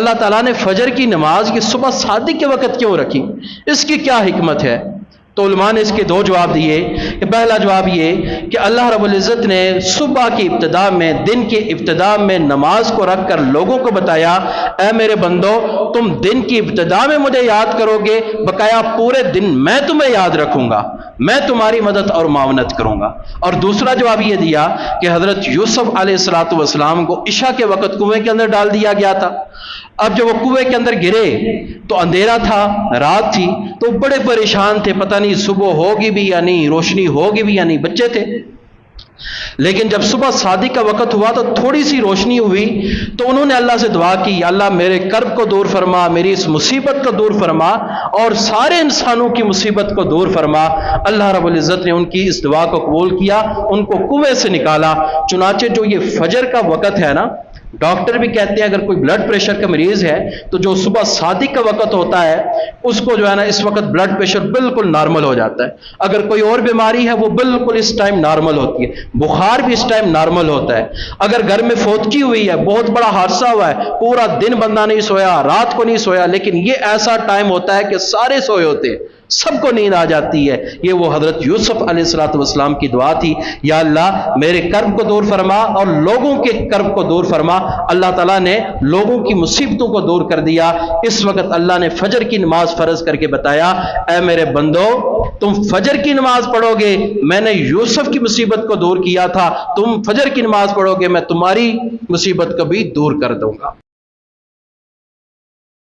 اللہ تعالیٰ نے فجر کی نماز کی صبح صادق کے وقت کیوں رکھی؟ اس کی کیا حکمت ہے؟ تو علماء نے اس کے دو جواب دیے کہ پہلا جواب یہ کہ اللہ رب العزت نے صبح کی ابتدا میں، دن کی ابتدا میں نماز کو رکھ کر لوگوں کو بتایا، اے میرے بندو تم دن کی ابتدا میں مجھے یاد کرو گے، بقایا پورے دن میں تمہیں یاد رکھوں گا، میں تمہاری مدد اور معاونت کروں گا۔ اور دوسرا جواب یہ دیا کہ حضرت یوسف علیہ السلام کو عشاء کے وقت کنویں کے اندر ڈال دیا گیا تھا۔ اب جب وہ کنویں کے اندر گرے تو اندھیرا تھا، رات تھی، تو بڑے پریشان تھے، پتہ نہیں صبح ہوگی بھی یا نہیں، روشنی ہوگی بھی یا نہیں، بچے تھے۔ لیکن جب صبح صادق کا وقت ہوا تو تھوڑی سی روشنی ہوئی تو انہوں نے اللہ سے دعا کی، اللہ میرے کرب کو دور فرما، میری اس مصیبت کو دور فرما اور سارے انسانوں کی مصیبت کو دور فرما۔ اللہ رب العزت نے ان کی اس دعا کو قبول کیا، ان کو کنویں سے نکالا۔ چنانچہ جو یہ فجر کا وقت ہے نا، ڈاکٹر بھی کہتے ہیں اگر کوئی بلڈ پریشر کا مریض ہے تو جو صبح صادق کا وقت ہوتا ہے اس کو جو ہے نا اس وقت بلڈ پریشر بالکل نارمل ہو جاتا ہے۔ اگر کوئی اور بیماری ہے وہ بالکل اس ٹائم نارمل ہوتی ہے، بخار بھی اس ٹائم نارمل ہوتا ہے۔ اگر گھر میں فوتگی ہوئی ہے، بہت بڑا حادثہ ہوا ہے، پورا دن بندہ نہیں سویا، رات کو نہیں سویا، لیکن یہ ایسا ٹائم ہوتا ہے کہ سارے سوئے ہوتے ہیں، سب کو نیند آ جاتی ہے۔ یہ وہ حضرت یوسف علیہ السلام کی دعا تھی، یا اللہ میرے کرب کو دور فرما اور لوگوں کے کرب کو دور فرما۔ اللہ تعالیٰ نے لوگوں کی مصیبتوں کو دور کر دیا۔ اس وقت اللہ نے فجر کی نماز فرض کر کے بتایا، اے میرے بندو تم فجر کی نماز پڑھو گے، میں نے یوسف کی مصیبت کو دور کیا تھا، تم فجر کی نماز پڑھو گے، میں تمہاری مصیبت کو بھی دور کر دوں گا۔